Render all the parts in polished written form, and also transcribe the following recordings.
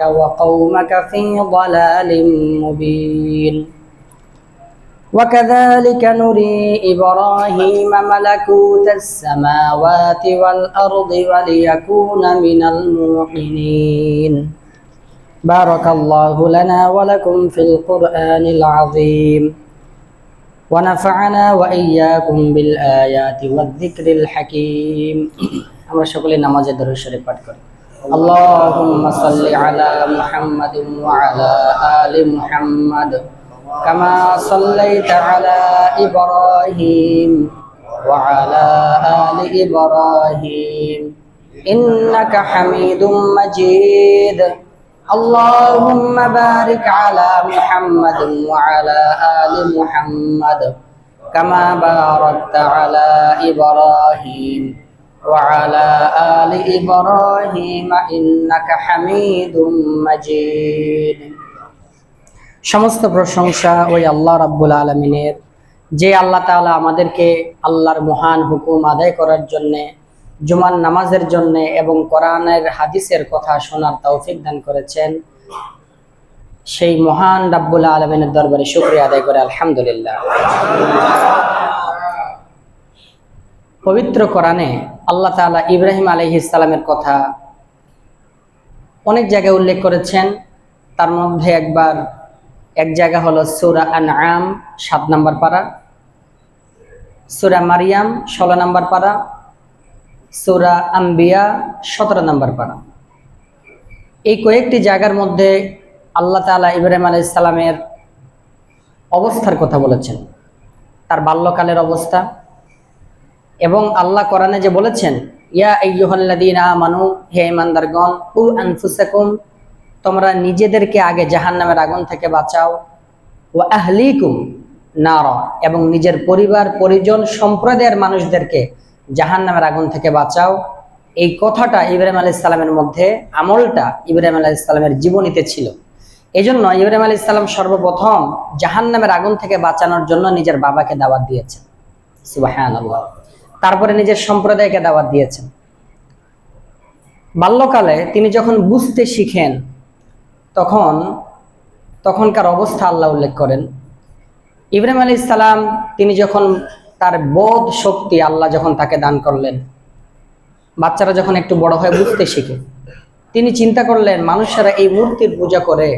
وقومك في ضلال مبين وكذلك نري إبراهيم ملكوت السماوات والأرض وليكون من الموقنين بارك الله لنا ولكم في القرآن العظيم ونفعنا وإياكم بالآيات والذكر الحكيم আমরা সকলে নামাজে দরুদ শরীফ পাঠ করি اللهم صل على محمد وعلى آل محمد كما صليت على إبراهيم وعلى آل إبراهيم إنك حميد مجيد اللهم بارك على محمد وعلى آل محمد كما باركت على إبراهيم وعلى آل إبراهيم إنك حميد مجيد সমস্ত প্রশংসা ওই আল্লাহ রাব্বুল আলামিনের, যে আল্লাহ তাআলা আমাদেরকে আল্লাহর মহান হুকুম আদায় করার জন্য, জুমার নামাজের জন্য এবং কোরআনের হাদিসের কথা শোনার তৌফিক দান করেছেন। সেই মহান রাব্বুল আলামিনের দরবারে শুকরিয়া আদায় করে আলহামদুলিল্লাহ। পবিত্র কোরআনে আল্লাহ তাআলা ইব্রাহিম আলাইহিস সালামের কথা অনেক জায়গায় উল্লেখ করেছেন। তার মধ্যে এক জায়গা হলো সূরা আনআম 7 নম্বর পারা, সূরা মারিয়াম 16 নম্বর পারা, সূরা আম্বিয়া 17 নম্বর পারা। এই কয়েকটি জায়গার মধ্যে আল্লাহ তাআলা ইব্রাহিম আলাইহিস সালামের অবস্থার কথা বলেছেন, তার বাল্যকালের অবস্থা। এবং আল্লাহ কোরআনে যে বলেছেন, ইয়া আইয়ুহাল্লাযীনা আমানু, হে ঈমানদারগণ, কু আনফুসাকুম, তোমরা নিজেদেরকে আগে জাহান্নামের আগুন থেকে বাঁচাও, ওয়া আহলিকুম নারা, এবং নিজের পরিবার পরিজন সম্প্রদায়ের মানুষদেরকে জাহান্নামের আগুন থেকে বাঁচাও। এই কথাটা ইব্রাহিম আলাইহিস সালামের মধ্যে, আমলটা ইব্রাহিম আলাইহিস সালামের জীবনীতে ছিল। এজন্য ইব্রাহিম আলাইহিস সালাম সর্বপ্রথম জাহান্নামের আগুন থেকে বাঁচানোর জন্য নিজের বাবাকে দাওয়াত দিয়েছেন, সুবহানাল্লাহ। তারপরে নিজের সম্প্রদায়কে দাওয়াত দিয়েছেন। বাল্যকালে তিনি যখন বুঝতে শিখেন তখনকার অবস্থা আল্লাহ উল্লেখ করেন। ইব্রাহিম আলাইহিস সালাম তিনি যখন তার বোধ শক্তি আল্লাহ যখন তাকে দান করলেন, বাচ্চারা যখন একটু বড় হয়ে বুঝতে শিখে, তিনি চিন্তা করলেন মানুষেরা এই মূর্তির পূজা করে,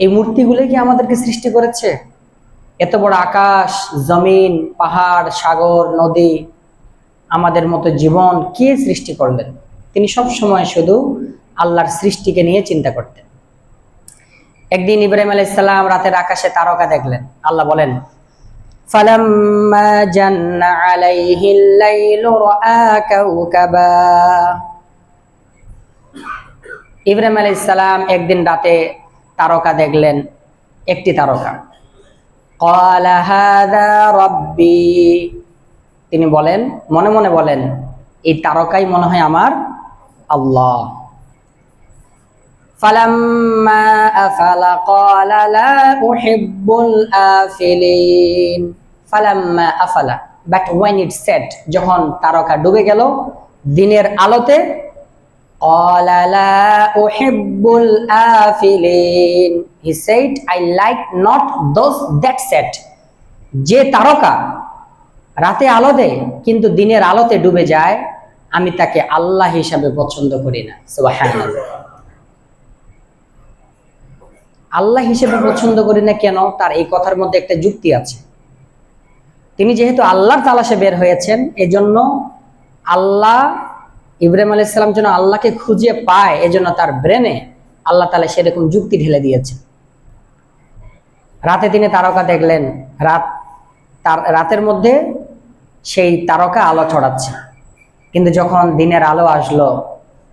এই মূর্তিগুলো কি আমাদেরকে সৃষ্টি করেছে? এত বড় আকাশ, জমিন, পাহাড়, সাগর, নদী, আমাদের মতো জীবন কে সৃষ্টি করলেন? তিনি সব সময় শুধু আল্লাহর সৃষ্টিকে নিয়ে চিন্তা করতেন। একদিন ইব্রাহিম আলাইহিস সালাম রাতের আকাশে তারকা দেখলেন। আল্লাহ বলেন, ফালাম্মা জান্না আলাইহিল লাইলু রাআ কাওকাবা। ইব্রাহিম আলাইহিস সালাম একদিন রাতে তারকা দেখলেন, একটি তারকা। ক্বালা হাযা রাব্বি, তিনি বলেন, মনে মনে বলেন, এই তারকাই মনে হয় আমার আল্লাহ। ফালাম্মা আফালা ক্বালা লা উহিব্বুল আফিলিন। ফালাম্মা আফালা, বাট when it set, যখন তারকা ডুবে গেল দিনের আলোতে, ক্বালা লা উহিব্বুল আফিলিন, he said, I like not those that set, যে তারকা রাতে আলো দেয় কিন্তু দিনের আলোতে ডুবে যায়, আমি তাকে আল্লাহ হিসাবে পছন্দ করি না। সুবহানাল্লাহ। আল্লাহ হিসেবে পছন্দ করি না কেন? তার এই কথার মধ্যে একটা যুক্তি আছে। তিনি যেহেতু আল্লাহর তালাশে বের হয়েছেন, এজন্য আল্লাহ, ইব্রাহিম আলাইহিস সালাম যেন আল্লাহকে খুঁজে পায়, এজন্য তার ব্রেনে আল্লাহ তাআলা সেরকম যুক্তি ঢেলে দিয়েছেন। রাতে তিনি তারকা দেখলেন, রাতের মধ্যে সেই তারকা আলো ছড়াচ্ছে। কিন্তু যখন দিনের আলো আসলো,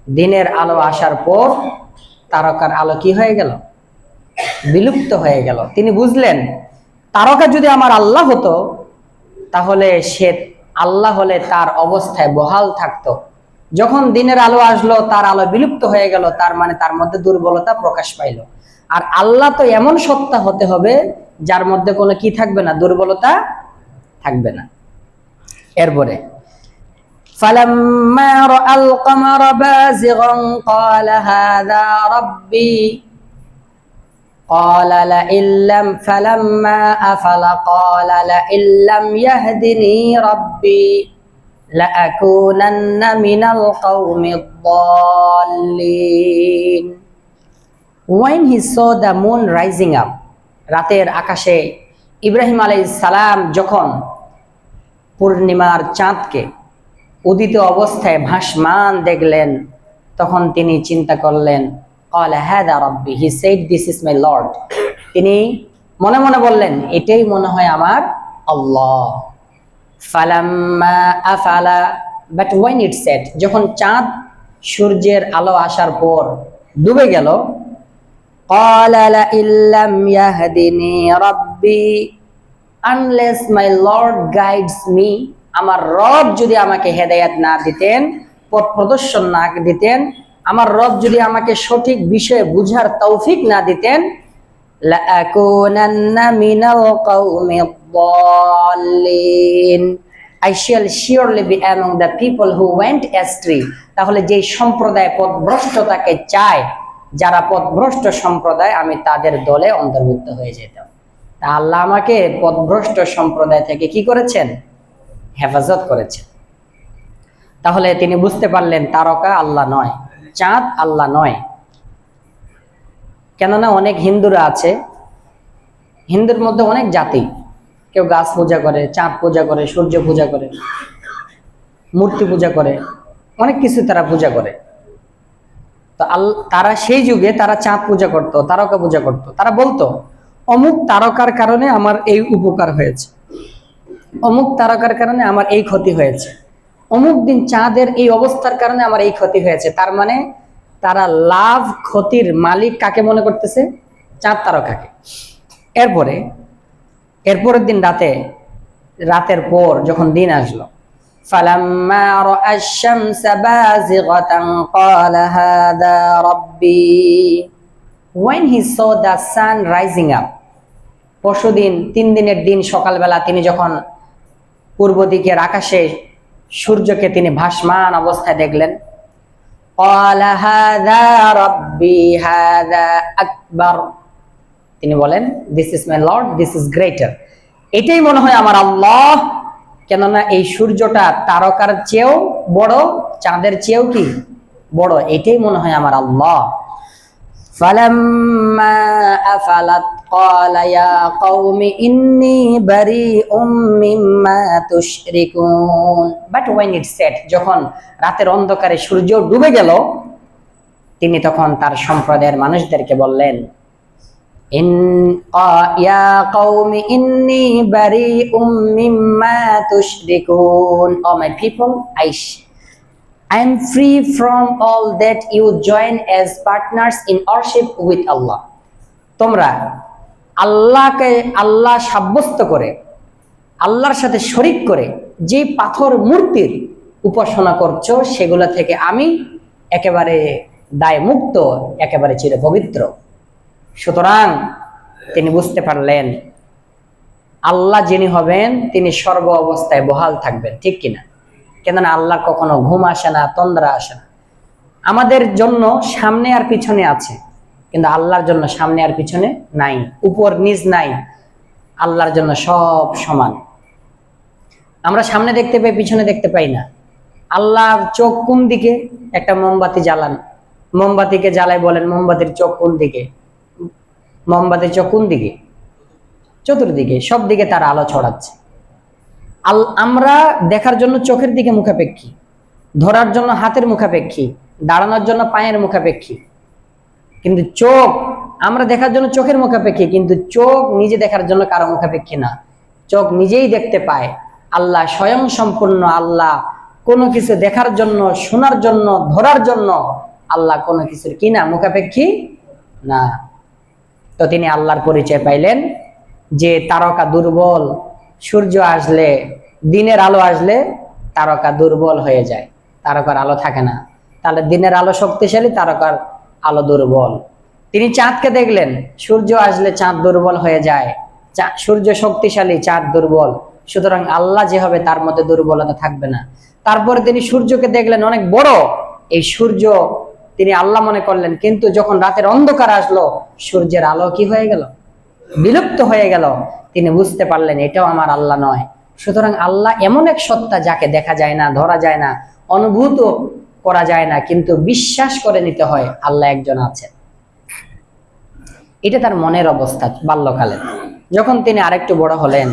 দিনের আলো আসার পর তারকার আলো কি হয়ে গেল? বিলুপ্ত হয়ে গেল। তিনি বুঝলেন, তারকা যদি আমার আল্লাহ হতো তাহলে সে আল্লাহ হলে তার অবস্থায় বহাল থাকতো। যখন দিনের আলো আসলো, তার আলো বিলুপ্ত হয়ে গেল, তার মানে তার মধ্যে দুর্বলতা প্রকাশ পাইল। আর আল্লাহ তো এমন সত্তা হতে হবে যার মধ্যে কোনো কি থাকবে না, দুর্বলতা থাকবে না। এরপরে فلما رأى القمر بازغا قال هذا ربي قال لئن لم فلما أفل قال لئن لم يهدني ربي لأكونن من القوم الضالين. When he saw the moon rising up, রাতের আকাশে ইব্রাহিম আলাইহিস সালাম যখন পূর্ণিমার চাঁদকে উদিত অবস্থায় ভাসমান দেখলেন, তখন তিনি চিন্তা করলেন, قال هذا ربي, he said this is my Lord. তিনি মনে মনে বললেন, এটাই মনে হয় আমার আল্লাহ। ফালাম্মা আফালা, বাট when it set, যখন চাঁদ সূর্যের আলো আসার পর ডুবে গেল, قال لئن لم يهدني ربي, unless my Lord guides me, আমার রব যদি আমাকে হেদায়েত না দিতেন, পথ প্রদর্শন না দিতেন, আমার রব যদি আমাকে সঠিক বিষয়ে বুঝার তৌফিক না দিতেন, লাআকুনান্না মিনাল কওমিদ দাল্লিন, I shall surely be among the people who went astray. তাহলে যে সম্প্রদায় পথভ্রষ্টতাকে চায়, যারা পথভ্রষ্ট সম্প্রদায়, আমি তাদের দলে অন্তর্ভুক্ত হয়ে যেতাম। তা আল্লাহ আমাকে পথভ্রষ্ট সম্প্রদায় থেকে কি করেছেন? হেফাজত করেছেন। তাহলে তিনি বুঝতে পারলেন তারকা আল্লাহ নয়, চাঁদ আল্লাহ নয়। কেননা অনেক হিন্দুরা আছে, হিন্দুর মধ্যে অনেক জাতি, কেউ গাছ পূজা করে, চাঁদ পূজা করে, সূর্য পূজা করে, মূর্তি পূজা করে, অনেক কিছু তারা পূজা করে। তো তারা সেই যুগে তারা চাঁদ পূজা করত, তারকা পূজা করত। তারা বলতো অমুক তারকার কারণে আমার এই উপকার হয়েছে, অমুক তারকার কারণে আমার এই ক্ষতি হয়েছে, অমুক দিন চাঁদের এই অবস্থার কারণে আমার এই ক্ষতি হয়েছে। তার মানে তারা লাভ ক্ষতির মালিক কাকে মনে করতেছে? চাঁদ তারকাকে। এরপরের দিন রাতের পর যখন দিন আসলো, ফালাম্মা রাআশ শামসা বাযিগাতান ক্বালা হাযা রাব্বি, when he saw the sun rising up, পরশুদিন 3 দিনের দিন সকালবেলা তিনি যখন পূর্ব দিকের আকাশে সূর্যকে তিনি ভাসমান অবস্থায় দেখলেন, ক্বালা হাযা রাব্বি হাযা আকবার, তিনি বলেন this is my lord, this is greater, এটাই মনে হয় আমার আল্লাহ। কেননা এই সূর্যটা তারকার চেয়েও বড়, চাঁদের চেয়েও কি বড়, এটাই মনে হয় আমার আল্লাহ। ফালাম্মা আফালাত ক্বালা ইয়া কওমি ইন্নী বারীউম মিম্মা তুশরিকুন, বাট when it set, যখন রাতের অন্ধকারে সূর্য ডুবে গেল, তিনি তখন তার সম্প্রদায়ের মানুষদেরকে বললেন, ইয়া কওমি ইন্নী বারীউম মিম্মা তুশরিকুন, O my people, I am free from all that you join as partners in worship with Allah. তোমরা আল্লাহকে আল্লাহ সাব্যস্ত করে, আল্লাহর সাথে শরীক করে যে পাথর মূর্তির উপাসনা করছো, সেগুলো থেকে আমি একেবারে দায় মুক্ত, একেবারে চিরপবিত্র। সুতরাং তিনি বুঝতে পারলেন আল্লাহ যিনি হবেন তিনি সর্ব অবস্থায় বহাল থাকবেন, ঠিক কিনা? কেননা আল্লাহর কখনো ঘুম আসে না, তন্দ্রা আসে না। আমাদের জন্য সামনে আর পিছনে আছে, কিন্তু আল্লাহর জন্য সামনে আর পিছনে নাই, উপর নিচ নাই, আল্লাহর জন্য সব সমান। আমরা সামনে দেখতে পাই, পিছনে দেখতে পাই না। আল্লাহর চোখ কোন দিকে? একটা মোমবাতি জ্বালান, মোমবাতিকে জ্বালাই বলেন মোমবাতির চোখ কোন দিকে? মোমবাতির চোখ কোন দিকে? চতুর্দিকে, সব দিকে তার আলো ছড়াচ্ছে। আমরা দেখার জন্য চোখের দিকে মুখাপেক্ষী, ধরার জন্য হাতের মুখাপেক্ষী, দাঁড়ানোর জন্য পায়ের মুখাপেক্ষী, কিন্তু চোখ আমরা দেখার জন্য চোখের মুখাপেক্ষী, কিন্তু চোখ নিজে দেখার জন্য কারো মুখাপেক্ষী না। চোখ নিজেই দেখতে পায়। আল্লাহ স্বয়ং সম্পূর্ণ, আল্লাহ কোনো কিছু দেখার জন্য, শোনার জন্য, ধরার জন্য আল্লাহ কোনো কিছুর কি না, মুখাপেক্ষী না। তো তিনি আল্লাহর পরিচয় পাইলেন যে তারকা দুর্বল, সূর্য আসলে, দিনের আলো আসলে তারকা দুর্বল হয়ে যায়, তারকার আলো থাকে না। তাহলে দিনের আলো শক্তিশালী, তারকার আলো দুর্বল। তিনি চাঁদকে দেখলেন, সূর্য আসলে চাঁদ দুর্বল হয়ে যায়, সূর্য শক্তিশালী, চাঁদ দুর্বল। সুতরাং আল্লাহ যে হবে তার মধ্যে দুর্বলতা থাকবে না। তারপরে তিনি সূর্যকে দেখলেন অনেক বড়, এই সূর্য তিনি আল্লাহ মনে করলেন, কিন্তু যখন রাতের অন্ধকার আসলো সূর্যের আলো কি হয়ে গেল, বিলুপ্ত হয়ে গেল। তিনি বুঝতে পারলেন এটাও আমার আল্লাহ নয়। সুতরাং আল্লাহ এমন এক সত্তা যাকে দেখা যায় না, ধরা যায় না, অনুভূত করা যায় না, কিন্তু বিশ্বাস করে নিতে হয় আল্লাহ একজন আছেন। এটা তার মনের অবস্থা বাল্যকালে। যখন তিনি আরেকটু বড় হলেন,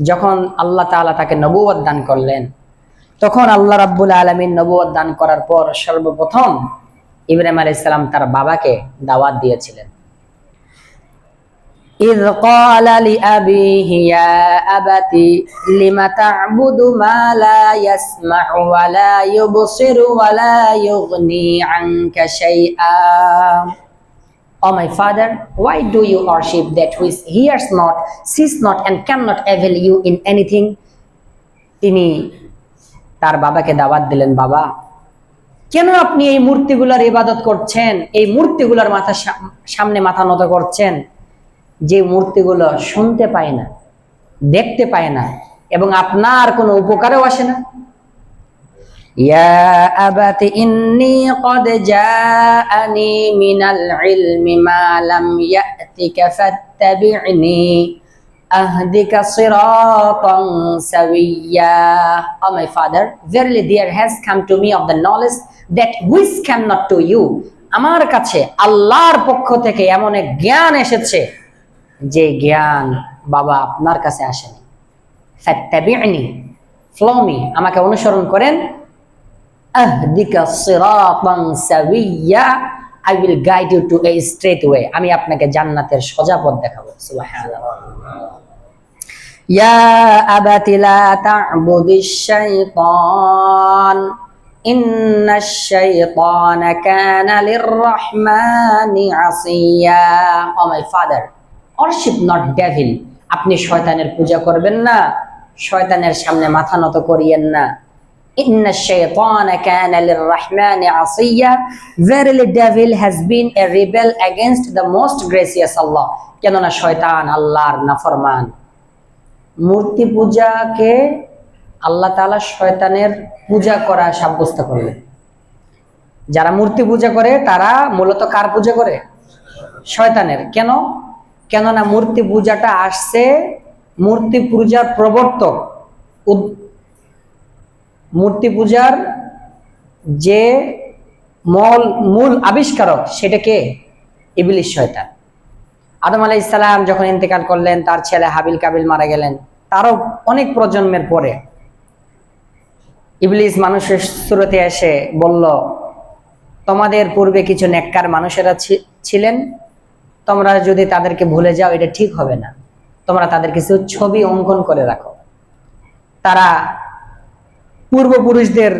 যখন আল্লাহ তাআলা তাকে নবুয়ত দান করলেন, তখন আল্লাহ রাব্বুল আলামিন নবুয়ত দান করার পর সর্বপ্রথম ইব্রাহিম আলাইহিস সালাম তার বাবাকে দাওয়াত দিয়েছিলেন। إذ قال لأبيه يا أبت لم تعبد ما لا يسمع ولا يبصر ولا يغني عنك شيئا. Oh my father, why do you worship that which hears not, sees not, and cannot avail you in anything? তিনি তার বাবাকে দাওয়াত দিলেন, বাবা কেন আপনি এই মূর্তিগুলোর ইবাদত করছেন, এই মূর্তিগুলোর সামনে মাথা নত করছেন, যে মূর্তিগুলো শুনতে পায় না, দেখতে পায় না এবং আপনার কোনো উপকারেও আসে না। ইয়া আবাতি ইন্নী ক্বাদ জাআনি মিনাল ইলমি মা লাম ইয়াতিকা ফাত্তাবি'নি আহদিকা সিরাতান সাওয়্যা. Oh my father, verily there has come to me of the knowledge that which came not to you. আমার কাছে আল্লাহর পক্ষ থেকে এমন এক জ্ঞান এসেছে যে জ্ঞান বাবা আপনার কাছে আসেনি। ফাত্তাবি'নি, ফলো মি, আমাকে অনুসরণ করেন। আহদিকা সিরাতান সাওয়্যা, I will guide you to a straight way, আমি আপনাকে জান্নাতের সোজা পথ দেখাবো। সুবহানাল্লাহ। ইয়া আবাতি লা তা'বুদিশ শাইতান ইন্নাশ শাইতানা কানা লির-রাহমানি আসিয়া. Oh my father, worship not devil, আপনি শয়তানের পূজা করবেন না, শয়তানের সামনে মাথা নত করিয়েন না। Inna shaytana kana lir-rahmani asiya, verily devil has been a rebel against the most gracious Allah. কেননা শয়তান আল্লাহর নাফরমান। মূর্তি পূজাকে আল্লাহ তাআলা শয়তানের পূজা করা সাব্যস্ত করলেন। যারা মূর্তি পূজা করে তারা মূলত কার পূজা করে? শয়তানের। কেন? কেননা মূর্তি পূজাটা আসছে, মূর্তি পূজার প্রবর্তক, মূর্তি পূজার যে মূল আবিষ্কারক সেটা কে? ইবলিস, শয়তান। আদম আলাইহিস সালাম যখন ইন্তেকাল করলেন, তার ছেলে হাবিল কাবিল মারা গেলেন, তারও অনেক প্রজন্মের পরে ইবলিস মানুষের সুরতে এসে বলল, তোমাদের পূর্বে কিছু নেককার মানুষেরা ছিলেন, তোমরা যদি তাদেরকে ভুলে যাও এটা ঠিক হবে না, তোমরা তাদের কিছু ছবি অঙ্কন করে রাখো। তারা পূর্বপুরুষদের,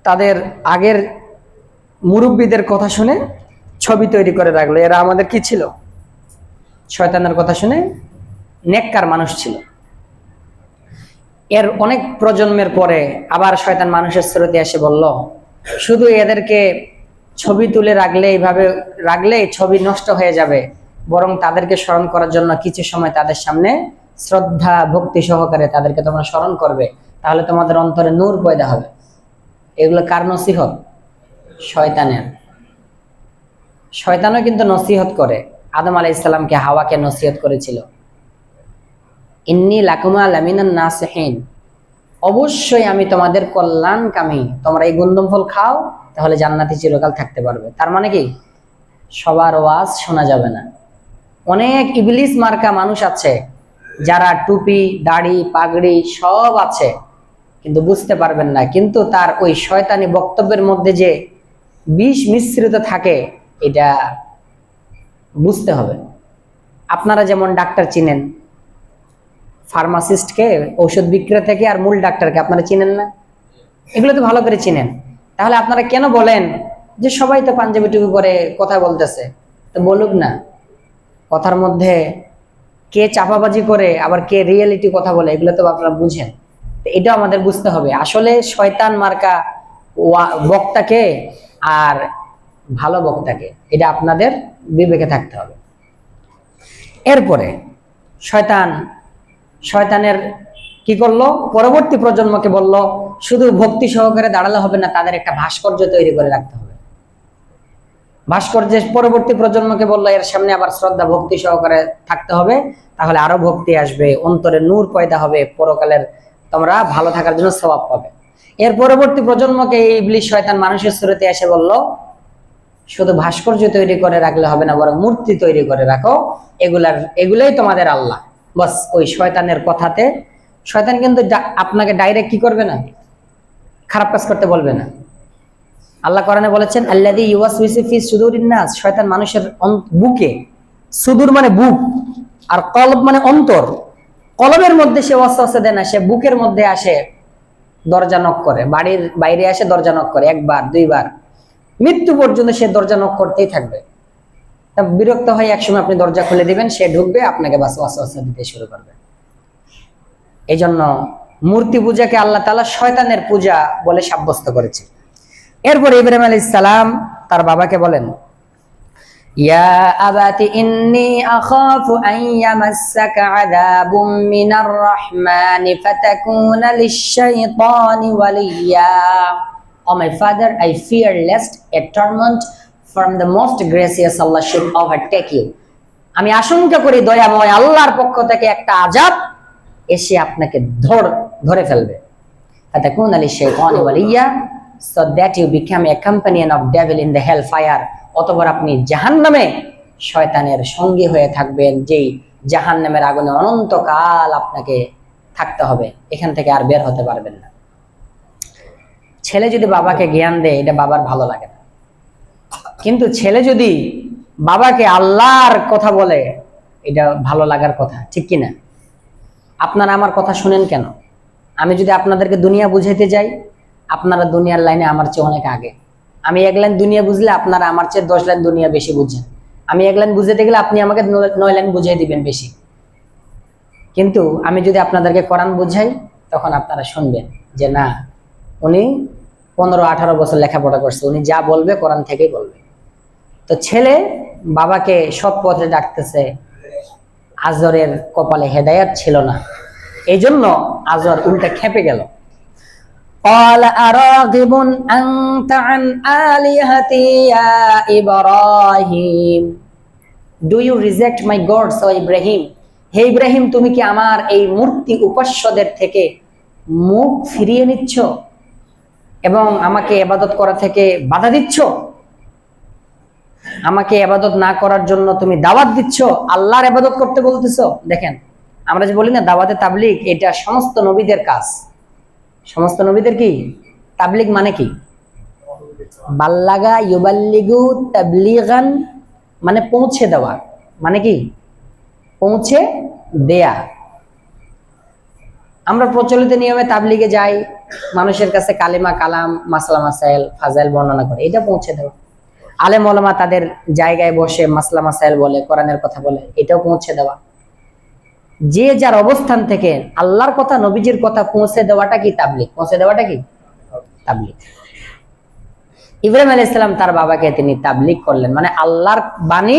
তাদের আগের মুরব্বীদের কথা শুনে ছবি তৈরি করে রাখলো। এরা আমাদের কি ছিল? শয়তানের কথা শুনে নেককার মানুষ ছিল। এর অনেক প্রজন্মের পরে আবার শয়তান মানুষের স্রোতে এসে বলল, শুধু এদেরকে ছবি তুলে রাখলে, এইভাবে রাখলে ছবি নষ্ট হয়ে যাবে, বরং তাদেরকে স্মরণ করার জন্য কিছু সময় তাদের সামনে শ্রদ্ধা ভক্তি সহকারে তাদেরকে তোমরা স্মরণ করবে, তাহলে তোমাদের অন্তরে নূর পয়দা হবে। এগুলো কার নসিহত? শয়তানের। শয়তানও কিন্তু নসিহত করে। আদম আলাইহিস সালামকে হাওয়াকে নসিহত করেছিল, ইন্নী লাকুমা লামিনান নাসিহিন, অবশ্যই আমি তোমাদের কল্যাণকামী, তোমরা এই গন্ধম ফল খাও তাহলে জান্নাতে চিরকাল থাকতে পারবে। তার মানে কি? সবার ওয়াজ শোনা যাবে না। অনেক ইবলিস মার্কা মানুষ আছে যারা টুপি, দাড়ি, পাগড়ি সব আছে, কিন্তু বুঝতে পারবেন না, কিন্তু তার ওই শয়তানি বক্তব্যের মধ্যে যে বিষ মিশ্রিত থাকে এটা বুঝতে হবে। আপনারা যেমন ডাক্তার চিনেন, ফার্মাসিস্টকে, ঔষধ বিক্রেতাকে আর মূল ডাক্তারকে আপনারা চিনেন না? এগুলো তো ভালো করে চিনেন। তাহলে আপনারা কেন বলেন যে সবাই তো পাঞ্জাবি টুপি পরে কথা বলতেছে? তো বলুক না, কথার মধ্যে কে চাপাবাজি করে আবার কে রিয়েলিটি কথা বলে, এগুলো তো আপনারা বুঝেন। এটাও আমাদের বুঝতে হবে আসলে শয়তান মার্কা বক্তাকে আর ভালো বক্তাকে, এটা আপনাদের বিবেকে থাকতে হবে। এরপরে শয়তান শয়তানের কি করলো, পরবর্তী প্রজন্মকে বলল শুধু ভক্তি সহকারে দাঁড়ালে হবে না, তাদের একটা ভাস্কর্য তৈরি করে রাখতে হবে। ভাস্কর্যের পরবর্তী প্রজন্মকে বললো এর সামনে আবার শ্রদ্ধা ভক্তি সহকারে থাকতে হবে, তাহলে আরো ভক্তি আসবে, অন্তরে নূর পয়দা হবে, পরকালের তোমরা ভালো থাকার জন্য সওয়াব পাবে। এর পরবর্তী প্রজন্মকে এই ইবলিস শয়তান মানুষের সুরতে এসে বলল শুধু ভাস্কর্য তৈরি করে রাখলে হবে না, বরং মূর্তি তৈরি করে রাখো, এগুলাই তোমাদের আল্লাহ। বাস ওই শয়তানের কথাতে, শয়তান কিন্তু আপনাকে ডাইরেক্ট কি করবে না, খারাপ কাজ করতে বলবে না। আল্লাহ কোরআনে বলেছেন আল্লাযী ইউওয়াসউিসু ফি সুদুরিন নাস, শয়তান মানুষের বুকে, সুদূর মানে বুক, আর কলব মানে অন্তর, কলবের মধ্যে সে ওয়াসওয়াসা দেয় না, সে বুকের মধ্যে আসে, দরজা নক করে, বাড়ির বাইরে আসে দরজা নক করে, একবার দুইবার, মৃত্যু পর্যন্ত সে দরজা নক করতেই থাকবে। তা বিরক্ত হয়ে একসময় আপনি দরজা খুলে দিবেন, সে ঢুকবে, আপনাকে বাস ওয়াসওয়াসা দিতে শুরু করবে। এই জন্য মূর্তি পূজাকে আল্লাহ তাআলা শয়তানের পূজা বলে সাব্যস্ত করেছে। এরপর ইব্রাহিম আলাইহিস সালাম তার বাবাকে বলেন ইয়া আবাতি ইন্নী আখাফু আন ইয়ামাসসাকা আযাবুম মিনার Rahmani ফাতাকুনা লিশ-শাইতানি ওয়ালিয়্যা। Oh my father, I fear lest a torment from the most gracious Allah should overtake you. আমি আশঙ্কা করি দয়াময় আল্লাহর পক্ষ থেকে একটা আযাব এসে আপনাকে ধরে ফেলবে। ফাতাকুনা লিশ-শাইতানি ওয়ালিয়্যা, so that you become a companion of devil in the hell fire. অতঃপর আপনি জাহান্নামে শয়তানের সঙ্গী হয়ে থাকবেন, যেই জাহান্নামের আগুনে অনন্তকাল আপনাকে থাকতে হবে, এখান থেকে আর বের হতে পারবেন না। ছেলে যদি বাবাকে জ্ঞান দেয় এটা বাবার ভালো লাগে না, কিন্তু ছেলে যদি বাবাকে আল্লাহর কথা বলে এটা ভালো লাগার কথা, ঠিক কিনা? আপনারা আমার কথা শুনেন কেন? আমি যদি আপনাদেরকে দুনিয়া বুঝাইতে যাই, আপনারা দুনিয়ার লাইনে আমার চেয়ে অনেক আগে। আমি 1 লাইন দুনিয়া বুঝলে আপনারা আমার চেয়ে 10 লাইন দুনিয়া বেশি বুঝেন। আমি 1 লাইন বুঝাইতে গেলে আপনি আমাকে 9 লাইন বুঝিয়ে দিবেন বেশি। কিন্তু আমি যদি আপনাদেরকে কোরআন বুঝাই, তখন আপনারা শুনবেন যে না, উনি 15-18 বছর লেখাপড়া করছে, উনি যা বলবে কোরআন থেকেই বলবে। তো ছেলে বাবাকে সৎ পথে ডাকতেছে, আজরের কপালে হেদায়েত ছিল না, এই জন্য আজর উল্টা খেপে গেল। قال أراغب أنت عن آلهتي يا إبراهيم, do you reject my gods O Ibrahim? হে ইব্রাহিম, তুমি কি আমার এই মূর্তি উপাস্যদের থেকে মুখ ফিরিয়ে নিচ্ছ এবং আমাকে ইবাদত করা থেকে বাধা দিচ্ছ? আমাকে ইবাদত না করার জন্য তুমি দাওয়াত দিচ্ছ, আল্লাহর ইবাদত করতে বলতেছো। দেখেন, আমরা যে বলি না দাওয়াতে তাবলীগ, এটা সমস্ত নবীদের কাজ। সমস্ত নবীদের কি তাবলীগ মানে কি? বাল্লাগা ইউবাল্লিগু তাবলীগান মানে পৌঁছে দেওয়া, মানে কি পৌঁছে দেয়া। আমরা প্রচলিত নিয়মে তাবলীগে যাই, মানুষের কাছে কালিমা কালাম মাসলা মাসাইল ফাজাইল বর্ণনা করে, এটা পৌঁছে দেওয়া। আলেম ওলামা তাদের জায়গায় বসে মাসলা মাসাইল বলে, কোরআনের কথা বলে, এটাও পৌঁছে দেওয়া। যে যার অবস্থান থেকে আল্লাহর কথা নবীজির কথা পৌঁছে দেওয়াটা কি তাবলীগ, পৌঁছে দেওয়াটা কি তাবলীগ। ইব্রাহিম আলাইহিস সালাম তার বাবাকে তিনি তাবলীগ করলেন, মানে আল্লাহর বাণী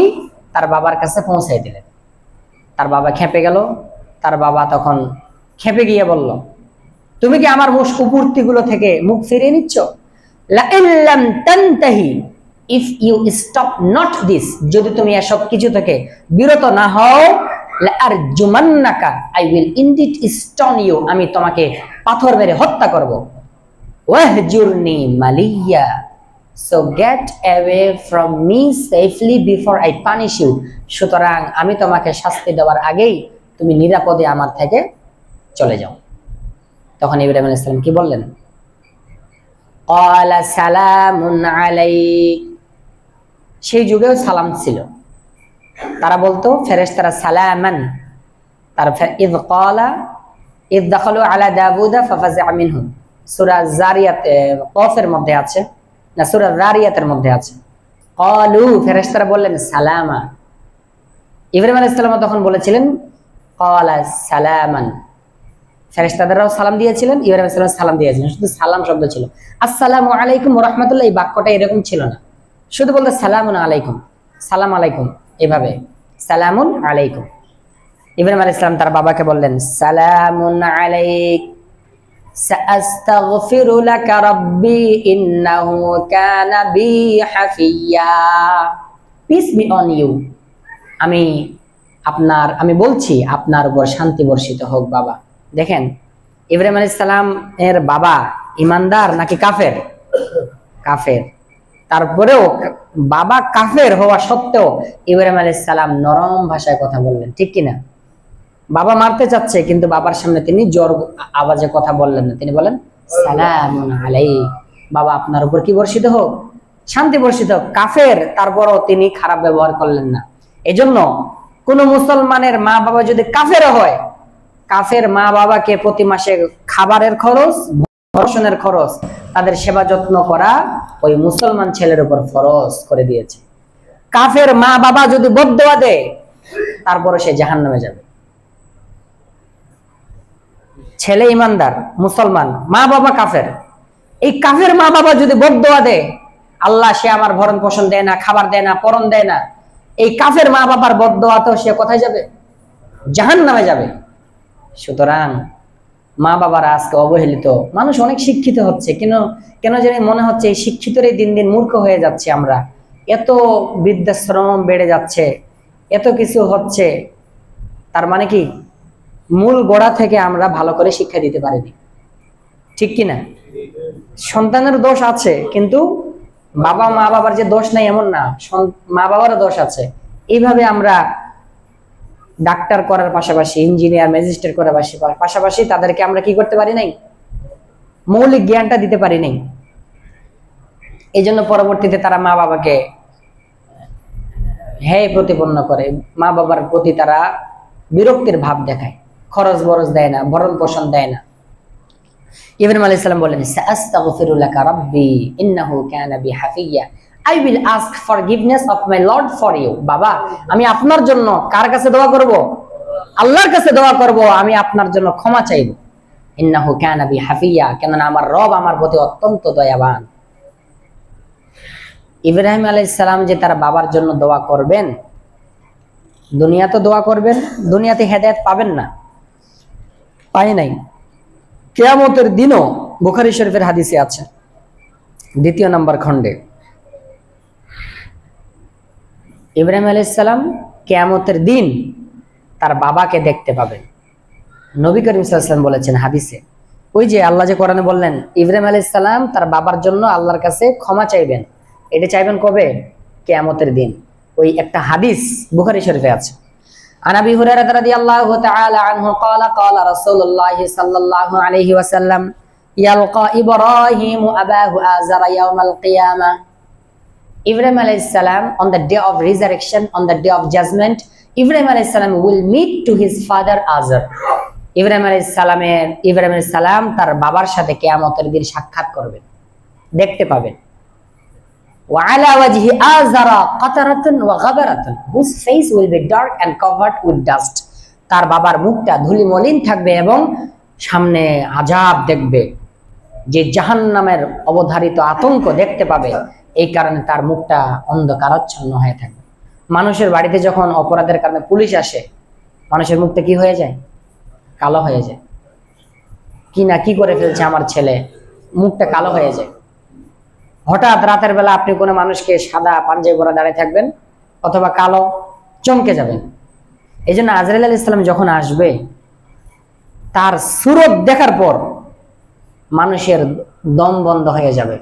তার বাবার কাছে পৌঁছে দিলেন। তার বাবা খেপে গেল। তার বাবা তখন খেপে গিয়ে বলল, তুমি কি আমার কুপুর্তিগুলো থেকে মুখ ফিরিয়ে নিচ্ছ? লা ইন লাম তানতাহি, if you stop not this, যদি তুমি এসব কিছু থেকে বিরত না হও, লাআরজুমান্নাকা, I will indeed stone you, আমি তোমাকে পাথর মেরে হত্যা করব। ওয়াহজুরনি মালিয়া, so get away from me safely before I punish you, সুতরাং আমি তোমাকে শাস্তি দেওয়ার আগেই তুমি নিরাপদে আমার থেকে চলে যাও। তখন ইব্রাহিম আলাইহিস সালাম কি বললেন? ক্বালা সালামুন আলাইক, সেই যুগেও সালাম ছিল। তারা বলতো ফেরেশতারা সালামান, তার ইয ক্বালা ইয দাখালু আলা দাউদা ফাফাযা মিনহুম, সূরা জারিয়াত কফের মধ্যে আছে না, সূরা জারিয়াতের মধ্যে আছে। ক্বালু, ফেরেশতারা বললেন সালামা। ইব্রাহিম আলাইহিস সালাম তখন বলেছিলেন ক্বালা সালামান, ফেরেশতাদেরও সালাম দিয়েছিলেন, ইব্রাহিম আলাইহিস সালাম সালাম দিয়েছিলেন, শুধু সালাম শব্দ ছিল। আসসালামু আলাইকুম ওয়া রাহমাতুল্লাহ এই বাক্যটা এরকম ছিল না, শুধু বলতে সালামুন আলাইকুম, সালাম আলাইকুম, এভাবে সালামুন আলাইকুম। ইব্রাহিম আলাইহিস সালাম তার বাবাকে বললেন, সালামুন আলাইক সাআস্তাগফিরু লাকা রাব্বি ইন্নাহু কানা বি হাফিয়া। Peace be on you. আমি বলছি আপনার উপর শান্তি বর্ষিত হোক বাবা। দেখেন ইব্রাহিম আলাইহিস সালাম এর বাবা ইমানদার নাকি কাফের? কাফের। তারপরেও বাবা কাফের হওয়া সত্ত্বেও ইব্রাহিম আলাইহিস সালাম নরম ভাষায় কথা বললেন, ঠিক কিনা? বাবা মারতে চাচ্ছে কিন্তু বাবার সামনে তিনি জোর আওয়াজে কথা বললেন না, তিনি বলেন সালামুন আলাইক, বাবা আপনার উপর কি বর্ষিত হোক, শান্তি বর্ষিত হোক। কাফের, তারপরও তিনি খারাপ ব্যবহার করলেন না। এজন্য কোন মুসলমানের মা বাবা যদি কাফের হয়, কাফের মা বাবাকে প্রতি মাসে খাবারের খরচ, ভরণের খরচ, তাদের সেবা যত্ন করা ওই মুসলমান ছেলের উপর ফরজ করে দিয়েছে। কাফের মা বাবা যদি বদদোয়া দেয় তারপরে সে জাহান্নামে যাবে। ছেলে ইমানদার মুসলমান, মা বাবা কাফের, এই কাফের মা বাবা যদি বদদোয়া দেয়, আল্লাহ সে আমার ভরণ পোষণ দেয় না, খাবার দেয় না, পরন দেয় না, এই কাফের মা বাবার বদদোয়া তো সে কোথায় যাবে? জাহান্নামে যাবে। সুতরাং মা বাবারা আজকে অবহেলিত। মানুষ অনেক শিক্ষিত হচ্ছে, কেন জানি মনে হচ্ছে এই শিক্ষিতরাই দিন দিন মূর্খ হয়ে যাচ্ছে আমরা। এত বৃদ্ধাশ্রম বেড়ে যাচ্ছে, এত কিছু হচ্ছে, তার মানে কি মূল গোড়া থেকে আমরা ভালো করে শিক্ষা দিতে পারিনি, ঠিক কিনা? সন্তানের দোষ আছে, কিন্তু মা বাবার যে দোষ নাই এমন না, মা বাবারও দোষ আছে। এইভাবে আমরা ডাক্তার করার পাশাপাশি, ইঞ্জিনিয়ার ম্যাজিস্ট্রেট করার পাশাপাশি তাদেরকে আমরা কি করতে পারি নাই? মৌলিক জ্ঞানটা দিতে পারি নাই। এই জন্য পরবর্তীতে তারা মা বাবাকে হ্যাঁ প্রতিপন্ন করে, মা বাবার প্রতি তারা বিরক্তির ভাব দেখায়, খরচ বরচ দেয় না, ভরণ পোষণ দেয় না। ইব্রাহিম আলাইহিস সালাম বলেন, সাআস্তাগফিরু লাকা রাব্বি ইন্নাহু কানা বি হাফিয়া। I will ask forgiveness of my Lord for you. বাবা, আমি আপনার জন্য কার কাছে দোয়া করব? আল্লাহর কাছে দোয়া করব, আমি আপনার জন্য ক্ষমা চাইব। ইন্নাহু কানা বি হাফিয়া, কেননা আমার রব আমার প্রতি অত্যন্ত দয়াবান। ইব্রাহিম আলাইহিস সালাম যে তার বাবার জন্য দোয়া করবেন, দুনিয়াতে দোয়া করবেন, দুনিয়াতে হেদায়েত পাবেন না, পায় নাই। কিয়ামতের দিনও বুখারী শরীফের হাদিসে আছে, 2 নম্বর খণ্ডে, ইব্রাহিম আলাইহিস সালাম কিয়ামতের দিন তার বাবাকে দেখতে পাবেন। নবী করিম সাল্লাল্লাহু আলাইহি ওয়াসাল্লাম বলেছেন হাদিসে, ওই যে আল্লাহ যে কোরআনে বললেন ইব্রাহিম আলাইহিস সালাম তার বাবার জন্য আল্লাহর কাছে ক্ষমা চাইবেন, এটা চাইবেন কবে? কিয়ামতের দিন। ওই একটা হাদিস বুখারী শরীফে আছে। আন আবি হুরায়রা রাদিয়াল্লাহু তাআলা আনহু قال قال رسول الله صلى الله عليه وسلم يلقى إبراهيم أباه آزر يوم القيامة. Ibrahim alayhis salam on the day of resurrection, on the day of judgment, Ibrahim alayhis salam will meet to his father Azar. Ibrahim alayhis salam তার বাবার সাথে কিয়ামতের দিন সাক্ষাৎ করবেন, দেখতে পাবেন। وعلى وجه آزر قطرة وغبرة, whose face will be dark and covered with dust. তার বাবার মুখটা ধুলি মলিন থাকবে এবং সামনে আযাব দেখবে, যে জাহান্নামের অবধারিত আতঙ্ক দেখতে পাবে। এই কারণে তার মুখটা অন্ধকারাচ্ছন্ন হয়ে থাকবে। মানুষের বাড়িতে যখন অপরাধের কারণে পুলিশ আসে, মানুষের মুখটা কি হয়ে যায়? কালো হয়ে যায়। কি করে ফেলছে আমার ছেলে, মুখটা কালো হয়ে যায়। হঠাৎ রাতের বেলা আপনি কোনো মানুষকে সাদা পাঞ্জাবি পরে দাঁড়িয়ে থাকবেন, অথবা কালো, চমকে যাবেন। এই জন্য আজরাইল আলাইহিস সালাম যখন আসবে, তার সুরত দেখার পর মানুষের দম বন্ধ হয়ে যাবে,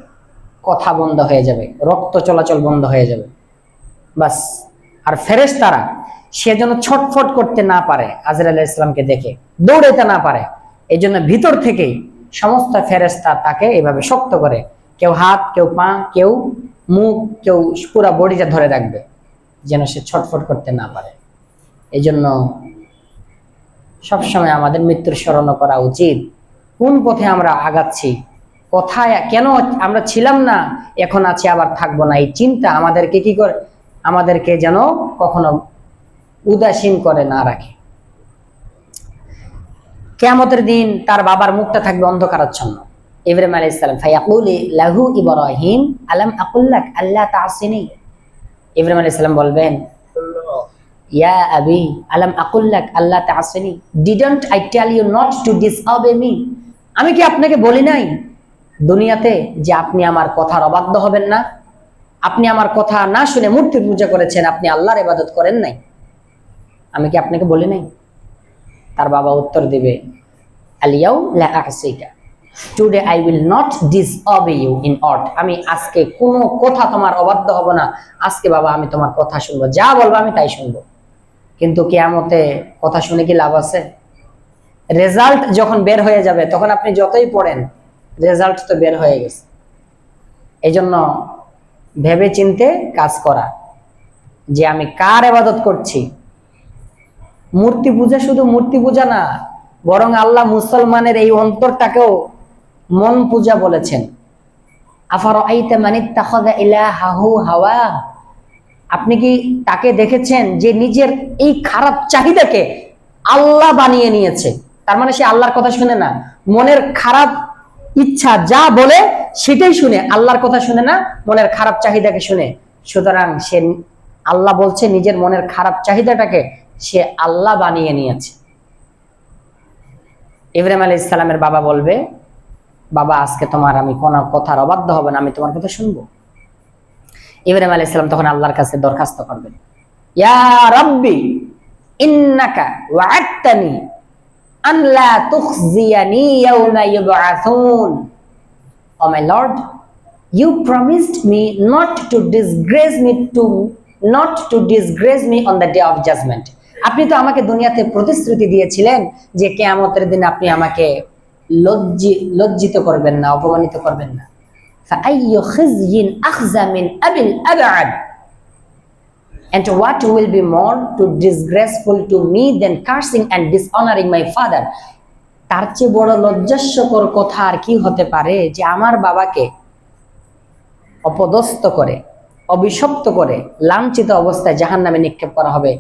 কথা বন্ধ হয়ে যাবে, রক্ত চলাচল বন্ধ হয়ে যাবে, বাস। আর ফেরেশতারা সে যেন ছটফট করতে না পারে, আজরাইল আলাইহিস সালামকে দেখে দৌড়াইতে না পারে, এই জন্য ভিতর থেকেই সমস্ত ফেরেশতা তাকে এভাবে শক্ত করে, কেউ হাত, কেউ পা, কেউ মুখ, কেউ পুরো বডিটা ধরে রাখবে, যেন সে ছটফট করতে না পারে। এই জন্য সবসময় আমাদের মৃত্যুর স্মরণ করা উচিত। কোন পথে আমরা আগাচ্ছি, কোথায়, কেন আমরা ছিলাম না, এখন আছি, আবার থাকবো না, এই চিন্তা আমাদেরকে কি করে, আমাদেরকে যেন কখনো উদাসীন করে না রাখে। কিয়ামতের দিন তার বাবার মুখটা থাকবে অন্ধকারাচ্ছন্ন। ইব্রাহিম আলাইহিস সালাম ফায়াকুলি লাহু ইব্রাহিম আলাম আকুল লাক আল্লা তাসিনি, ইব্রাহিম আলাইহিস সালাম বলবেন, ইয়া আবি আলাম আকুল লাক আল্লাহ তা'আসিনি, didn't I tell you not to disobey me, আমি কি আপনাকে বলি নাই দুনিয়াতে যে আপনি আমার কথার অবাধ্য হবেন না? আপনি আমার কথা না শুনে মূর্তি পূজা করেছেন, আপনি আল্লাহর ইবাদত করেন নাই, আমি কি আপনাকে বলি নাই? তার বাবা উত্তর দিবে, আলিয়াউম লা আ'সিকা, today I will not disobey you in aught, আমি আজকে কোনো কথা তোমার অবাধ্য হব না, আজকে বাবা আমি তোমার কথা শুনবো, যা বলবো আমি তাই শুনবো। কিন্তু কিয়ামতে কথা শুনে কি লাভ আছে? রেজাল্ট যখন বের হয়ে যাবে তখন আপনি যতই পড়েন, রেজাল্ট তো বের হয়ে গেছে। এই জন্য ভেবে চিন্তে কাজ করা যে আমি কার ইবাদত করছি। মূর্তি পূজা শুধু মূর্তি পূজা না, বরং আল্লাহ মুসলমানের এই অন্তরটাকেও মন পূজা বলেছেন। আফারাআইতা মান ইত্তাখাযা ইলাহাহু হাওয়া, আপনি কি তাকে দেখেছেন যে নিজের এই খারাপ চাহিদাকে আল্লাহ বানিয়ে নিয়েছে? তার মানে সে আল্লাহর কথা শুনে না, মনের খারাপ ইচ্ছা যা বলে সেটাই শুনে, আল্লাহর কথা শুনে না, মনের খারাপ চাহিদাকে শুনে। সুতরাং সে, আল্লাহ বলছে, নিজের মনের খারাপ চাহিদাটাকে সে আল্লাহ বানিয়ে নিয়েছে। ইব্রাহিম আলাইহিস সালামের বাবা বলবে, বাবা আজকে তোমার আমি কোনো কথার অবাধ্য হব না, আমি তোমার কথা শুনবো। ইব্রাহিম আলাইহিস সালাম তখন আল্লাহর কাছে দরখাস্ত করবেন, ইয়া রাব্বি ইন্নাকা ওয়া'আদতানি আন লা তুখজিয়ানি ইয়াওমা ইউবআসুন, O my lord, you promised me not to disgrace me on the day of judgment. আপনি তো আমাকে দুনিয়াতে প্রতিশ্রুতি দিয়েছিলেন যে কিয়ামতের দিন আপনি আমাকে লজ্জিত করবেন না, অপমানিত করবেন না। فأي خزي أخزى من أبي الأبعد, and what will be more to disgraceful to me than cursing and dishonoring my father? তার চেয়ে বড় লজ্জাস্কর কথা আর কি হতে পারে যে আমার বাবাকে অপদস্থ করে, অভিশপ্ত করে, লাঞ্ছিত অবস্থায় জাহান্নামে নিক্ষেপ করা হবে।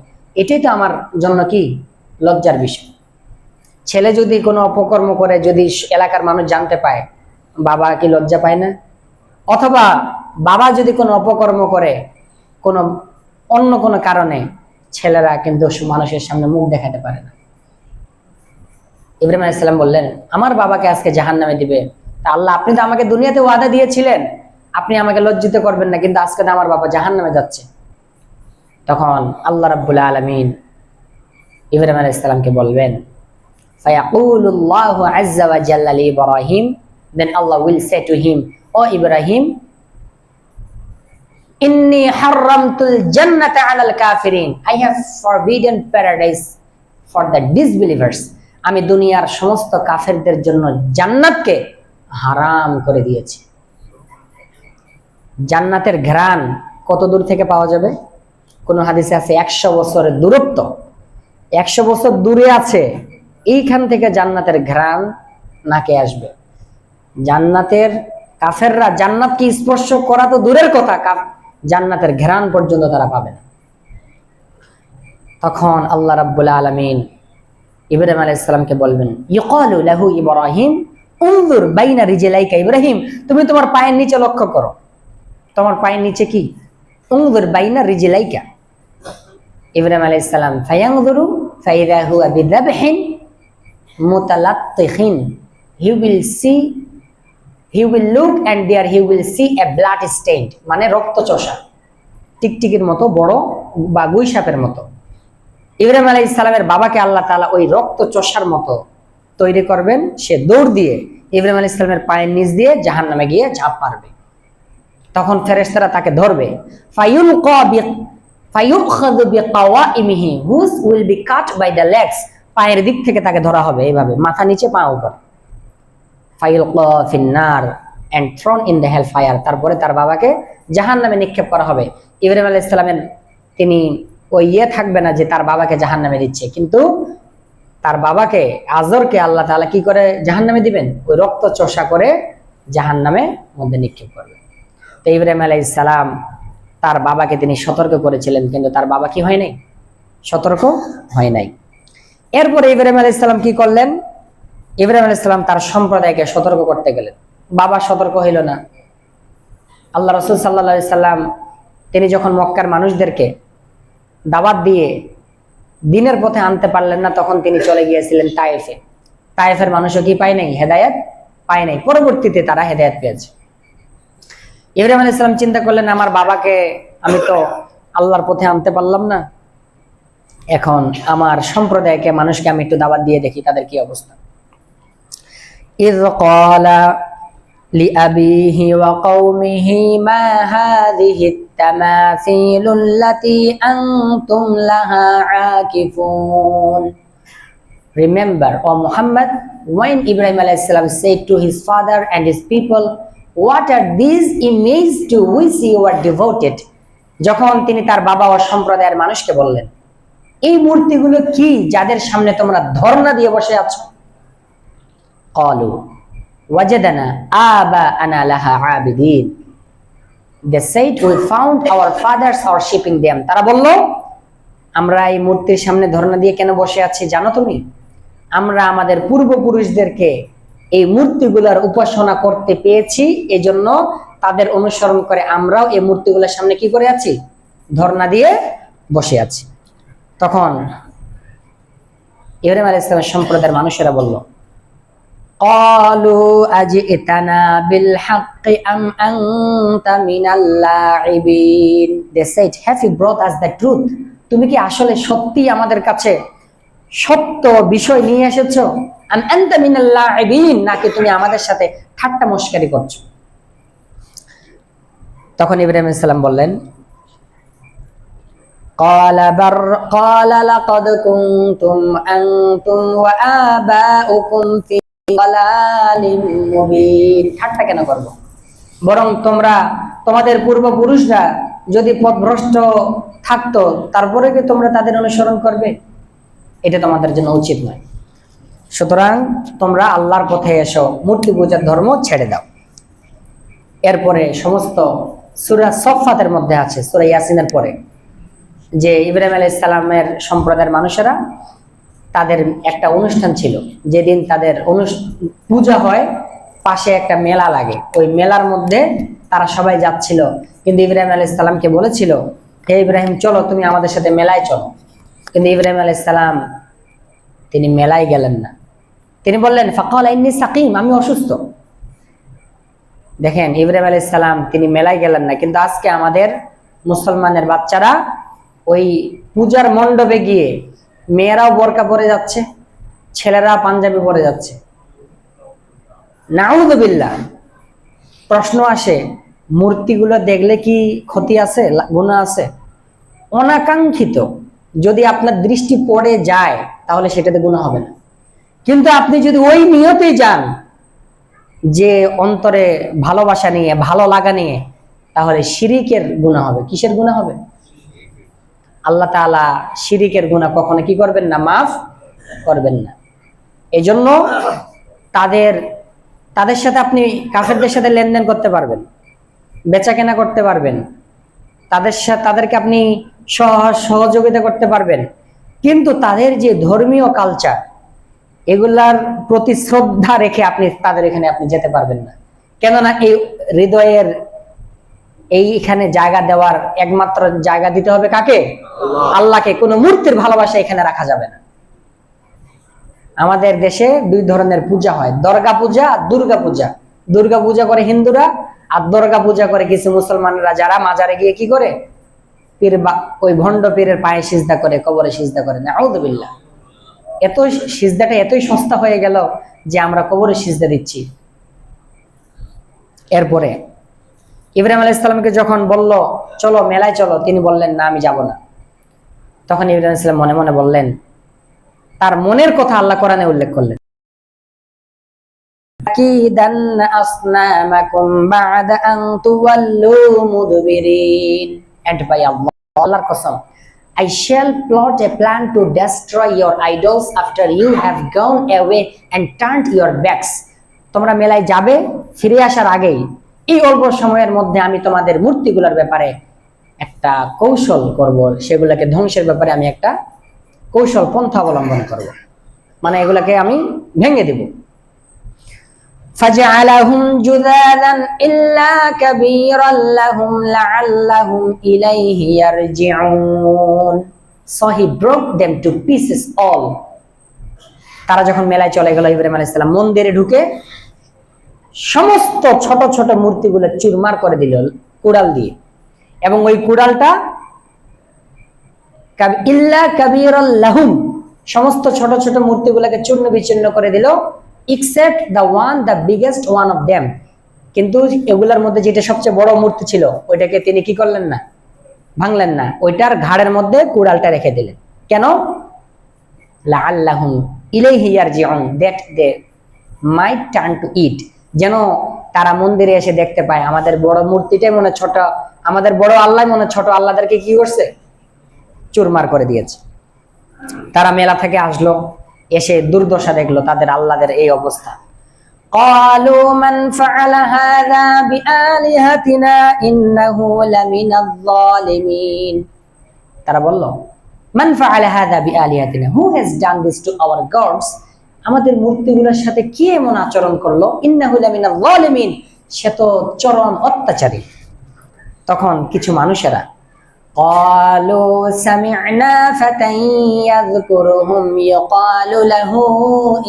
এটাই তো আমার জন্য কি লজ্জার বিষয়। ছেলে যদি কোনো অপকর্ম করে, যদি এলাকার মানুষ জানতে পায়, বাবা কি লজ্জা পায় না? অথবা বাবা যদি কোনো অপকর্ম করে কোনো অন্য কোনো কারণে, ছেলেরা কিন্তু মানুষের সামনে মুখ দেখাতে পারে না। ইব্রাহিম আলাইহিস সালাম বললেন, আমার বাবাকে আজকে জাহান্নামে দিবে, তা আল্লাহ আপনি তো আমাকে দুনিয়াতে ওয়াদা দিয়েছিলেন আপনি আমাকে লজ্জিত করবেন না, কিন্তু আজকে তো আমার বাবা জাহান্নামে যাচ্ছে। তখন আল্লাহ রাব্বুল আলামিন ইব্রাহিম আলাইহিস সালামকে বলবেন, ফায়াকুলুল্লাহু আযজা ওয়া জাল্লা লি Ibrahim, then Allah will say to him, O Ibrahim, inni harramtul jannata 'alal kafirin, I have forbidden paradise for the disbelievers, আমি দুনিয়ার সমস্ত কাফেরদের জন্য জান্নাতকে হারাম করে দিয়েছি। জান্নাতের ঘ্রাণ কত দূর থেকে পাওয়া যাবে? কোন হাদিসে আছে 100 বছরের দূরত্ব, 100 বছর দূরে আছে, এইখান থেকে জান্নাতের ঘ্রাণ নাকে আসবে। জান্নাতের কাফেররা জান্নাতকে স্পর্শ করা তো দূরের কথা, জান্নাতের ঘ্রাণ পর্যন্ত তারা পাবে না। তখন আল্লাহ রাব্বুল আলামিন ইব্রাহিম আলাইহিস সালামকে বলবেন, ইয়কালু লাহু ইব্রাহিম উনজুর বাইনা রিজলাইকা, ইব্রাহিম তুমি তোমার পায়ের নিচে লক্ষ্য করো। তোমার পায়ের নিচে কি? উনজুর বাইনা রিজলাইকা। ইব্রাহিম আলাইহিস সালাম ফায়ানজুরু ফাইযা হুয়া বিযাবহিন মুতালাত্তিখিন, he will look and there he will see a blood stain, মানে রক্ত চোষা, টিকটিকির মতো বড় বা গুই সাপের মতো। ইব্রাহিম আলাইহিস সালামের বাবাকে আল্লাহ তাআলা ওই রক্ত চোষার মতো তৈরি করবেন। সে দৌড় দিয়ে ইব্রাহিম আলাইহিস সালামের পায়ের নিচ দিয়ে জাহান্নামে গিয়ে ঝাঁপ মারবে। তখন ফেরেশতারা তাকে ধরবে, ফায়ুখাযু বিকাওয়াইমিহি, who's will be cut by the legs, পায়ের দিক থেকে তাকে ধরা হবে এইভাবে, মাথা নিচে পা উপর। ফায়ুলকা ফিন্নার and thrown in the hell fire, তারপরে তার বাবাকে জাহান্নামে নিক্ষেপ করা হবে। ইব্রাহিম আলাইহিস সালামের তিনি ওই থাকবে না যে তার বাবাকে জাহান্নামে দিচ্ছে, কিন্তু তার বাবাকে আজরকে আল্লাহ তাআলা কি করে জাহান্নামে দিবেন? ওই রক্ত চোষা করে জাহান্নামে মধ্যে নিক্ষেপ করবে। তো ইব্রাহিম আলাইহিস সালাম তার বাবাকে তিনি সতর্ক করেছিলেন, কিন্তু তার বাবা কি হয় নাই? সতর্ক হয় নাই। এরপরে ইব্রাহিম আলাইহিস সালাম কি করলেন? ইব্রাহিম আলাইহিস সালাম তার সম্প্রদায়কে সতর্ক করতে গেলেন, বাবা সতর্ক হইল না। আল্লাহ রাসূল সাল্লাল্লাহু আলাইহি সাল্লাম তিনি যখন মক্কার মানুষদেরকে দাওয়াত দিয়ে দিনের পথে আনতে পারলেন না, তখন তিনি চলে গিয়েছিলেন তায়েফে। তায়েফের মানুষও কি পায় নাই? হেদায়েত পায় নাই। পরবর্তীতে তারা হেদায়েত পেয়েছে। ইব্রাহিম আলাইহিস সালাম চিন্তা করলেন, আমার বাবাকে আমি তো আল্লাহর পথে আনতে পারলাম না, এখন আমার সম্প্রদায়কে, মানুষকে আমি একটু দাওয়াত দিয়ে দেখি তাদের কি অবস্থা। ইয ক্বালা লিআবিহি ওয়া কওমিহি মা হাযিহিত তামাসিলুল্লাতী আনতুম Laha আকিফুন। Remember, O Muhammad, when Ibrahim alayhis salam said to his father and his people, what are these images to which you are devoted? যখন তিনি তার বাবা ও সম্প্রদায়ের মানুষকে বললেন, এই মূর্তিগুলো কি যাদের সামনে তোমরা ধর্ণা দিয়ে বসে আছো? قالوا وجدنا آباءنا لها عابدين. They said, we found our fathers worshiping them. তারা বলল, আমরা এই মূর্তির সামনে ধর্ণা দিয়ে কেন বসে আছি জানো তুমি? আমরা আমাদের পূর্বপুরুষদেরকে এই মূর্তিগুলোর উপাসনা করতে পেয়েছি, এজন্য তাদের অনুসরণ করে আমরাও এই মূর্তিগুলোর সামনে কি করে আছি? ধর্ণা দিয়ে বসে আছি। তখন ইব্রাহিম আলাইহিস সালামের সম্প্রদায়ের মানুষেরা বলল, قالوا أجئتنا بالحق أم أنت من اللاعبين. They said, have you brought us the truth? তুমি কি আসলে সত্যি আমাদের কাছে সত্য বিষয় নিয়ে এসেছো? আম আনতা মিনাল লাইবিন, নাকি তুমি আমাদের সাথে ঠাট্টা মশকারি করছো? তখন ইব্রাহিম আলাইহিস সালাম বললেন, قال لقد كنتم أنتم وآباؤكم في ضلال مبين. ঠাট্টা কেন করব? বরং তোমাদের পূর্বপুরুষরা যদি পথভ্রষ্ট থাকতো, তারপরে কি তোমরা তাদের অনুসরণ করবে? এটা তোমাদের জন্য উচিত নয়। সুতরাং তোমরা আল্লাহর পথে এসো, মূর্তি পূজার ধর্ম ছেড়ে দাও। এরপরে সমস্ত সূরা সফফাতের মধ্যে আছে, সূরা ইয়াসিনের পরে, যে ইব্রাহিম আলাইহিস সালামের সম্প্রদায়ের মানুষেরা, তাদের একটা অনুষ্ঠান ছিল, যেদিন তাদের পূজা হয়, পাশে একটা মেলা লাগে, ওই মেলার মধ্যে তারা সবাই যাচ্ছিল। কিন্তু ইব্রাহিম আলাইহিস সালামকে বলেছিল, হে ইব্রাহিম, চলো তুমি আমাদের সাথে মেলায় চলো। কিন্তু ইব্রাহিম আলাইহিস সালাম তিনি মেলায় গেলেন না। তিনি বললেন, ফাকালা ইন্নী সাকিম, আমি অসুস্থ। দেখেন, ইব্রাহিম আলাইহিস সালাম তিনি মেলায় গেলেন না, কিন্তু আজকে আমাদের মুসলমানের বাচ্চারা ওই পূজার মণ্ডপে গিয়ে মেয়েরাও বোরকা পরে যাচ্ছে, ছেলেরা পাঞ্জাবি পরে যাচ্ছে। নাউযুবিল্লাহ। প্রশ্ন আসে, মূর্তিগুলো দেখলে কি ক্ষতি আছে, গুনাহ আছে? অনাকাঙ্ক্ষিত যদি আপনার দৃষ্টি পড়ে যায়, তাহলে সেটাতে গুনাহ হবে না। কিন্তু আপনি যদি ওই নিয়তে যান যে অন্তরে ভালোবাসা নিয়ে, ভালো লাগা নিয়ে, তাহলে শিরিকের গুনাহ হবে। কিসের গুনাহ হবে? আল্লাহ তাআলা শিরিকের গুনাহ কখনো কি করবেন না? মাফ করবেন না। এজন্য তাদের সাথে আপনি কাফেরদের সাথে লেনদেন করতে পারবেন, বেচা কেনা করতে পারবেন, তাদেরকে আপনি সহযোগিতা করতে পারবেন, কিন্তু তাদের যে ধর্মীয় কালচার, এগুলার প্রতি শ্রদ্ধা রেখে আপনি তাদের এখানে আপনি যেতে পারবেন না। কেননা এই হৃদয়ের এইখানে জায়গা দেওয়ার একমাত্র জায়গা দিতে হবে কাকে? আল্লাহকে। কোনো মূর্তির ভালোবাসা এখানে রাখা যাবে না। আমাদের দেশে দুই ধরনের পূজা হয়, দর্গা পূজা আর দুর্গা পূজা। দুর্গা পূজা করে হিন্দুরা, আর দর্গা পূজা করে কিছু মুসলমানরা, যারা মাজারে গিয়ে কি করে? পীর বা ওই ভণ্ড পীরের পায়ে সিজদা করে, কবরে সিজদা করে। নাউযুবিল্লাহ। সিজদাটা এতই সস্তা হয়ে গেল যে আমরা কবরে সিজদা দিচ্ছি। এরপরে ইব্রাহিম আলাইহিস সালামকে যখন বলল, চলো মেলায় চলো, তিনি বললেন, না, আমি যাব না। তখন ইব্রাহিম আলাইহিস সালাম মনে মনে বললেন, তার মনের কথা আল্লাহ কোরআনে উল্লেখ করলেন, আকিদান্না আসনামাকুম বা'দা আন তুওয়াল্লু মুদবিরিন। And by Allah, আল্লাহর কসম, I shall plot a plan to destroy your idols after you have gone away and turned your backs. তোমরা মেলায় যাবে, ফিরে আসার আগেই এই অল্প সময়ের মধ্যে আমি তোমাদের মূর্তিগুলোর ব্যাপারে একটা কৌশল করব, সেগুলোকে ধ্বংসের ব্যাপারে আমি একটা কৌশল পন্থা অবলম্বন করব, মানে এগুলাকে আমি ভেঙে দেব। فَجَعَلَهُمْ جُذَاذًا إِلَّا كَبِيرًا لَهُمْ لَعَلَّهُمْ إِلَيْهِ يَرْجِعُونَ. so he broke them to pieces all. তারা যখন মেলায় চলে গেল, ইব্রাহিম আলাইহিস সালাম মন্দিরে ঢুকে সমস্ত ছোট ছোট মূর্তিগুলো চুরমার করে দিল কুড়াল দিয়ে, এবং ওই কুড়ালটা ইল্লা কাবীরাল লাহুম, সমস্ত ছোট ছোট মূর্তিগুলোকে চূর্ণ বিচূর্ণ করে দিল, except the biggest one of them, কিন্তু এগুলার মধ্যে যেটা সবচেয়ে বড় মূর্তি ছিল ওইটাকে তিনি কি করলেন না, ভাঙলেন না, ওইটার ঘাড়ের মধ্যে কুড়ালটা রেখে দিলেন। কেন? লাআল্লাহুম ইলাইহি ইয়ারজিউন, that they might turn to it, যেন তারা মন্দিরে এসে দেখতে পায় আমাদের বড় মূর্তিটাই মনে ছোট, আমাদের বড় আল্লাহ মনে ছোট আল্লাহদেরকে কি করছে, চুরমার করে দিয়েছে। তারা মেলা থেকে আসলো, এসে দুর্দশা দেখলো তাদের আল্লাহদের এই অবস্থা। قالوا من فعل هذا بآلهتنا إنه لمن الظالمين, তারা বলল মান ফাআলা হাযা বিআলিহাতিনা, who has done this to our gods, আমাদের মূর্তিগুলোর সাথে কে এমন আচরণ করলো, ইন্নাহু লামিনাল যালিমিন, সে তো চরম অত্যাচারী। তখন কিছু মানুষেরা ক্বালু সামি'না ফাতান ইয়াযকুরুহুম ইয়ুকালু লাহু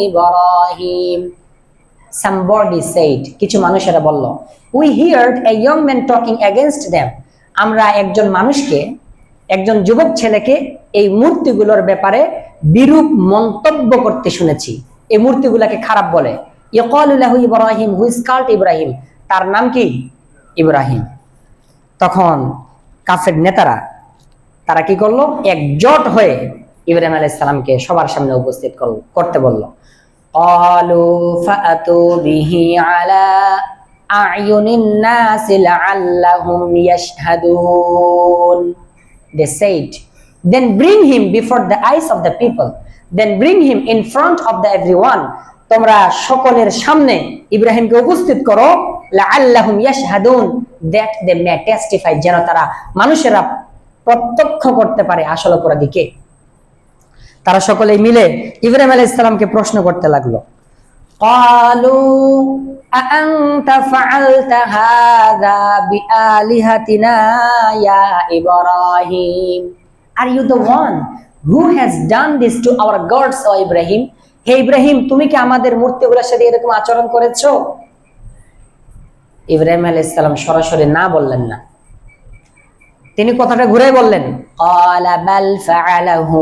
ইব্রাহিম, somebody said, কিছু মানুষেরা বলল, we heard a young man talking against them, আমরা একজন মানুষকে, একজন যুবক ছেলেকে এই মূর্তিগুলোর ব্যাপারে বিরূপ মন্তব্য করতে শুনেছি, এই মূর্তিগুলোকে খারাপ বলে। ইয়ুকালু লাহু Ibrahim, who is called Ibrahim, তার নাম কি ইব্রাহিম। তখন কাফের নেতারা তারা কি করলো, একজোট হয়ে ইব্রাহিম আলাইহিস সালামকে সবার সামনে উপস্থিত করতে বলল। قالوا فأتوا به على أعين الناس لعلهم يشهدون, they said, then bring him before the eyes of the people, then bring him in front of the everyone, তোমরা সকলের সামনে ইব্রাহিমকে উপস্থিত করো, লাআল্লাহুম ইয়াশহাদুন, that they may testify, যেন তারা মানুষেরা প্রত্যক্ষ করতে পারে আসল অপরাধীকে। তারা সকলেই মিলে ইব্রাহিম আলাইহিস সালামকে প্রশ্ন করতে লাগলো। ক্বালু আআনতা ফাআলতা হাযা বিআলিহাতিনা ইয়া Ibrahim, are you the one who has done this to our gods, O Ibrahim, হে ইব্রাহিম তুমি কি আমাদের মূর্তিগুলোর সাথে এরকম আচরণ করেছো? ইব্রাহিম আলাইহিস সালাম সরাসরি না বললেন না, তিনি কথাটা ঘুরে বললেন, ক্বালা বাল ফাআলাহু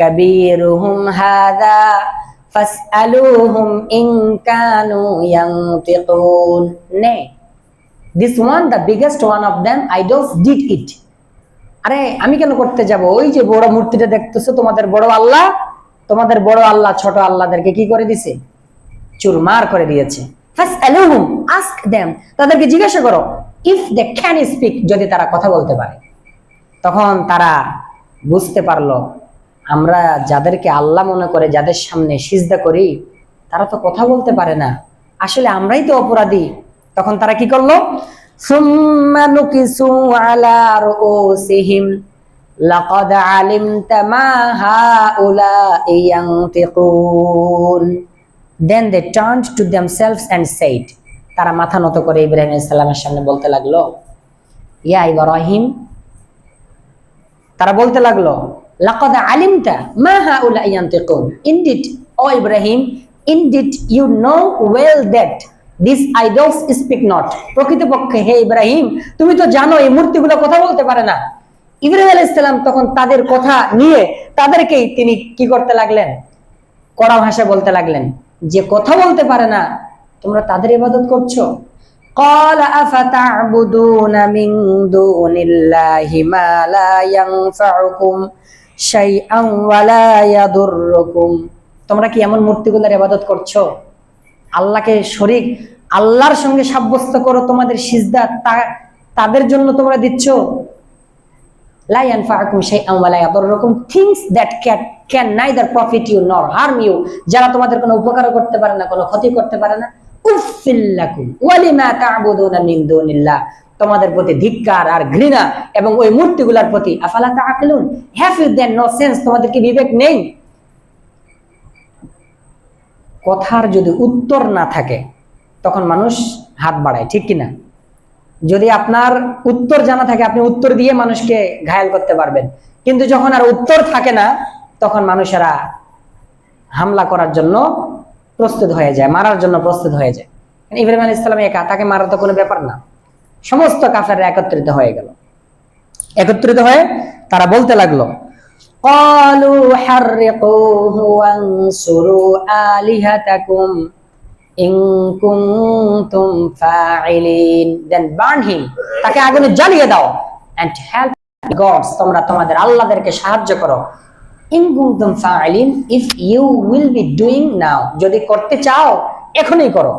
কাবীরুহুম হাযা ফাসআলুহুম ইন কানু ইয়ানতিকুন, নে, this one, the biggest one of them idols did it, আরে আমি কেন করতে যাব, ওই যে বড় মূর্তিটা দেখতেছো তোমাদের বড় আল্লাহ, তোমাদের বড় আল্লাহ ছোট আল্লাহদেরকে কি করে দিয়েছে, চুরমার করে দিয়েছে। ফাসআলুহুম, ask them, তাদেরকে জিজ্ঞাসা করো, if they can speak, যদি তারা কথা বলতে পারে। তখন তারা বুঝতে পারলো আমরা যাদেরকে আল্লাহ মনে করে, যাদের সামনে সিজদা করি, তারা তো কথা বলতে পারে না, আসলে আমরাই তো অপরাধী। তখন তারা কি করলো, সুম্মা নুকিসু আলা রুউসিহিম লাকাদ আলিমতা মা হাউলা'i ইয়ানতিকুন, then they turned to themselves and said, তারা মাথা নত করে ইব্রাহিম আলাইহিস সালামের সামনে বলতে লাগলো, ইয়া ইব্রাহিম, তারা বলতে লাগলো, লাকাদ আলিমতা মা হাউলা'i ইয়ানতিকুন, indeed o Ibrahim, indeed you know well that these idols speak not, প্রকৃতপক্ষে হে ইব্রাহিম তুমি তো জানো এই মূর্তিগুলো কথা বলতে পারে না। ইব্রাহিম আলাইহিস সালাম তখন তাদের কথা নিয়ে তাদেরকেই তিনি কি করতে লাগলেন, কড়া ভাষায় বলতে লাগলেন, যে কথা বলতে পারে না তোমরা তাদের ইবাদত করছো। ক্বালা আফাতা'বুদুনা মিন দুনিল্লাহি মা লা ইয়ানফা'ুকুম শাইআন ওয়া লা ইয়াদুররুকুম, তোমরা কি এমন মূর্তিগুলোর ইবাদত করছো, আল্লাহকে শরীক, আল্লাহর সঙ্গে সাব্যস্ত করো, তোমাদের সিজদা তাদের জন্য তোমরা দিচ্ছ, লা ইয়ানফা'ুকুম শাইআন ওয়া লা ইয়াদুররুকুম, things that can neither profit you nor harm you, যারা তোমাদের কোনো উপকার করতে পারে না, কোনো ক্ষতি করতে পারে না। উফিল লাকুম ওয়া লিমা তা'বুদুনা মিন দুনিল্লাহ, তোমাদের প্রতি ধিক্কার আর ঘৃণা এবং ওই মূর্তিগুলোর প্রতি। আফালা তা'কিলুন, have you then no sense, তোমাদের কি বিবেক নেই? কথার যদি উত্তর না থাকে তখন মানুষ হাত বাড়ায়, ঠিক কিনা? যদি আপনার উত্তর জানা থাকে আপনি উত্তর দিয়ে মানুষকে ঘায়েল করতে পারবেন, কিন্তু যখন আর উত্তর থাকে না তখন মানুষেরা হামলা করার জন্য প্রস্তুত হয়ে যায়, মারার জন্য প্রস্তুত হয়ে যায়। ইব্রাহিম আলাইহিস সালাম একা, তাকে মারা তো কোনো ব্যাপার না। সমস্ত কাফেররা একত্রিত হয়ে গেল। একত্রিত হয়ে তারা বলতে লাগলো, ক্বালু হাররিকুহু ওয়ানসুরু আলিহাতাকুম ইন কুনতুম ফাইলিন, দেন বার্ন হিম, তাকে আগুনে জ্বালিয়ে দাও, এন্ড হেল্প গডস, তোমরা তোমাদের আল্লাহদেরকে সাহায্য করো, ইন কুনতুম ফাইলিন, if you will be doing now, যদি করতে চাও এখনই করো।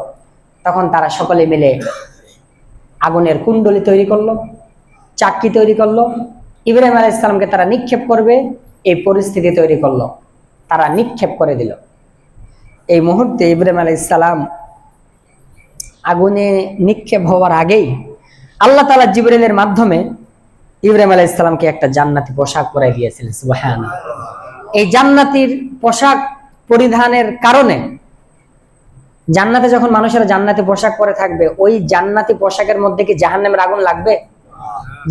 তখন তারা সকলে মিলে আগুনের কুণ্ডলি তৈরি করলো, চাক্কি তৈরি করলো, ইব্রাহিম আলাইহিস সালামকে তারা নিক্ষেপ করবে এই পরিস্থিতি তৈরি করলো, তারা নিক্ষেপ করে দিল। এই মুহূর্তে ইব্রাহিম আলাইহিস সালাম আগুনে নিক্ষেপ হওয়ার আগেই আল্লাহ তাআলা জিবরিলের মাধ্যমে ইব্রাহিম আলাইহিস সালামকে একটা জান্নাতি পোশাক পরাই দিয়েছিলেন। সুবহানাল্লাহ। এই জান্নাতির পোশাক পরিধানের কারণে জান্নাতে যখন মানুষেরা জান্নাতি পোশাক পরে থাকবে, ওই জান্নাতি পোশাকের মধ্যে কি জাহান্নামের আগুন লাগবে?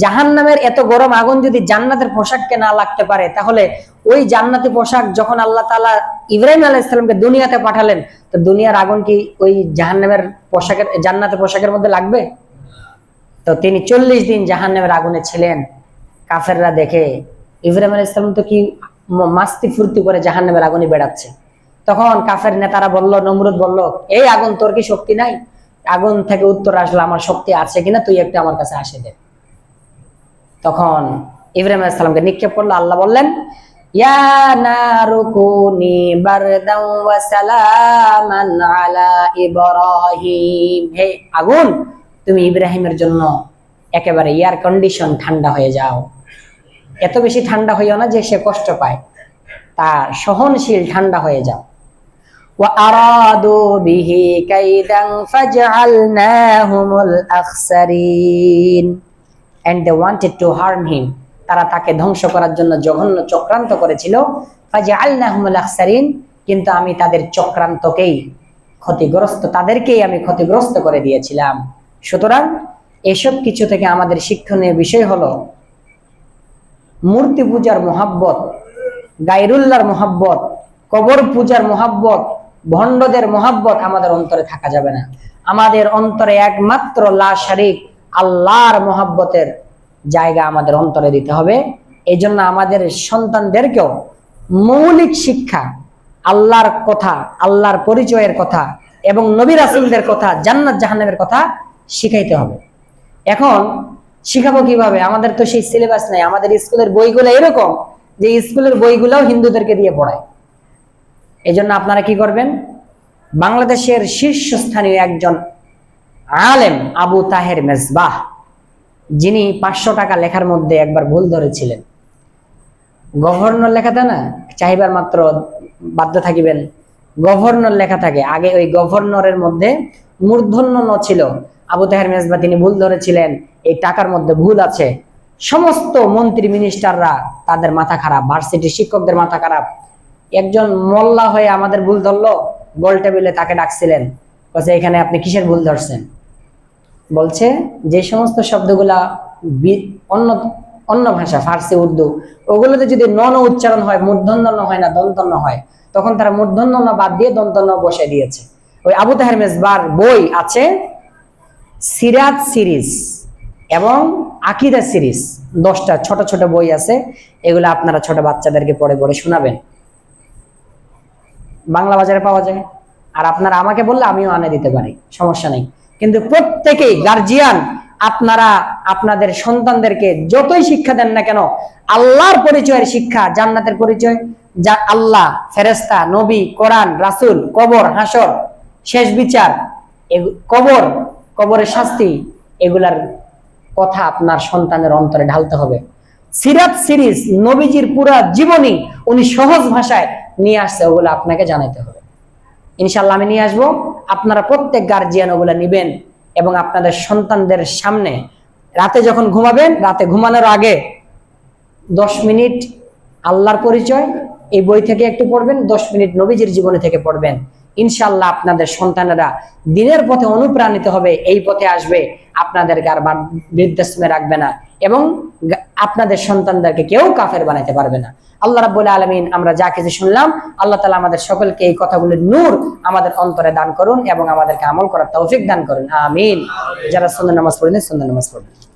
জাহান্নামের এত গরম আগুন যদি জান্নাতের পোশাককে না লাগতে পারে, তাহলে ওই জান্নাতি পোশাক যখন আল্লাহ তাআলা ইব্রাহিম আলাইহিস সালামকে দুনিয়াতে পাঠালেন, তো দুনিয়ার আগুন কি ওই জাহান্নামের পোশাকের, জান্নাতের পোশাকের মধ্যে লাগবে? তো তিনি 40 দিন জাহান্নামের আগুনে ছিলেন। কাফেররা দেখে ইব্রাহিম আলাইহিস সালাম তো কি মাস্তি ফুর্তি করে জাহান্নামের আগুনে বেড়াচ্ছে। তখন কাফের নেতারা বলল, নমরুদ বলল, এই আগুন, তোর কি শক্তি নাই? আগুন থেকে উত্তর আসলো, আমার শক্তি আছে কিনা তুই একটু আমার কাছে আসে দে। তখন ইব্রাহিম আলাইহিস সালামকে নিক্ষেপ করলো। আল্লাহ বললেন, ইয়া নারু কুনি বারদাও ওয়া সালামান আলা ইব্রাহিম, হে আগুন তুমি ইব্রাহিমের জন্য একেবারে এয়ার কন্ডিশন ঠান্ডা হয়ে যাও। এত বেশি ঠান্ডা হইও না যে সে কষ্ট পায়, তার সহনশীল ঠান্ডা হয়ে যাও। ওয়া আরাদু বিহি কাইদান ফাজআলনাহুমুল আখসারিন, and they wanted to harm him, তারা তাকে ধ্বংস করার জন্য জঘন্য চক্রান্ত করেছিল। ফাজআলনাহুমুল আখসারিন, কিন্তু আমি তাদের চক্রান্তকেই ক্ষতিগ্রস্ত, তাদেরকেই আমি ক্ষতিগ্রস্ত করে দিয়েছিলাম। সুতরাং এসব কিছু থেকে আমাদের শিক্ষণীয় বিষয় হলো, মূর্তি পূজার মোহাব্বত, গায়রুল্লাহর মোহাব্বত, কবর পূজার মোহাব্বত, ভণ্ডদের মোহাব্বত আমাদের অন্তরে থাকা যাবে না। আমাদের অন্তরে একমাত্র লা শারিক আল্লাহর মোহাব্বতের জায়গা আমাদের অন্তরে দিতে হবে। এই জন্য আমাদের সন্তানদেরকেও মৌলিক শিক্ষা, আল্লাহর কথা, আল্লাহর পরিচয়ের কথা এবং নবী রাসূলদের কথা, জান্নাত জাহান্নামের কথা শিখাইতে হবে। এখন শিখাবো কিভাবে? আমাদের তো সেই সিলেবাস নাই। আমাদের স্কুলের বইগুলো এরকম যে স্কুলের বইগুলোও হিন্দুদেরকে দিয়ে পড়ায়। এই জন্য আপনারা কি করবেন, বাংলাদেশের শীর্ষস্থানীয় একজন আলেম আবু তাহের মেজবাহ, যিনি 500 টাকা লেখার মধ্যে একবার ভুল ধরেছিলেন। গভর্নর লেখাতে না চাইবার মাত্র বাধ্য থাকিবেন, গভর্নর লেখা থাকে, আগে ওই গভর্নরের মধ্যে মূর্ধন্য ন ছিল। আবু তাহের মেজবাহ তিনি ভুল ধরেছিলেন, এই টাকার মধ্যে ভুল আছে। সমস্ত মন্ত্রী মিনিস্টাররা তাদের মাথা খারাপ, ভার্সিটির শিক্ষকদের মাথা খারাপ। একজন মোল্লা হয়ে আমাদের ভুল ধরলো, গোল টেবিলে তাকে ডাকছিলেন, বলছে এখানে আপনি কিসের ভুল ধরছেন? বলছে যে সমস্ত শব্দগুলা অন্য অন্য ভাষা, ফার্সি, উর্দু, ওগুলোতে যদি ন উচ্চারণ হয়, মূর্ধন্য ন হয় না, দন্তন্য হয়, তখন তারা মূর্ধন্য ন বাদ দিয়ে দন্তন্য বসে দিয়েছে। ওই আবু তাহের মেজবার বই আছে সিরাত সিরিজ এবং আকিদা সিরিজ, 10টা ছোট ছোট বই আছে। এগুলো আপনারা ছোট বাচ্চাদেরকে পড়ে পড়ে শোনাবেন। বাংলা বাজারে পাওয়া যায়, আর আপনারা আমাকে বললে আমিও আনে দিতে পারি, সমস্যা নেই। কিন্তু প্রত্যেকেই গার্জিয়ান, আপনারা আপনাদের সন্তানদেরকে যতই শিক্ষা দেন না কেন, আল্লাহর পরিচয়ের শিক্ষা, জান্নাতের পরিচয়, যা আল্লাহ, ফেরেশতা, নবী, কোরআন, রাসূল, কবর, হাসর, শেষ বিচার, কবর, কবরের শাস্তি, এগুলার কথা আপনার সন্তানের অন্তরে ঢালতে হবে। সিরাত সিরিজ, নবীজির পুরা জীবনী উনি সহজ ভাষায় নিয়ে আসছে, ওগুলো আপনাকে জানাইতে হবে। ইনশাআল্লাহ আমি নিয়ে আসবো, আপনারা প্রত্যেক গার্জিয়ান ওগুলা নিবেন এবং আপনাদের সন্তানদের সামনে রাতে যখন ঘুমাবেন, রাতে ঘুমানোর আগে 10 মিনিট আল্লাহর পরিচয় এই বই থেকে একটু পড়বেন, 10 মিনিট নবীজির জীবনী থেকে পড়বেন। ইনশাআল্লাহ আপনাদের সন্তানেরা দিনের পথে অনুপ্রাণিত হবে, এই পথে আসবে, আপনাদেরকে আর বৃদ্ধাশ্রমে রাখবে না এবং আপনাদের সন্তানদেরকে কেউ কাফের বানাইতে পারবে না। আল্লাহ রাব্বুল আলামিন আমরা যা কিছু শুনলাম, আল্লাহ তাআলা আমাদের সকলকে এই কথাগুলোর নূর আমাদের অন্তরে দান করুন এবং আমাদেরকে আমল করার তৌফিক দান করুন। আমিন। যারা সুন্নাত নামাজ পড়েন সুন্নাত নামাজ পড়বেন।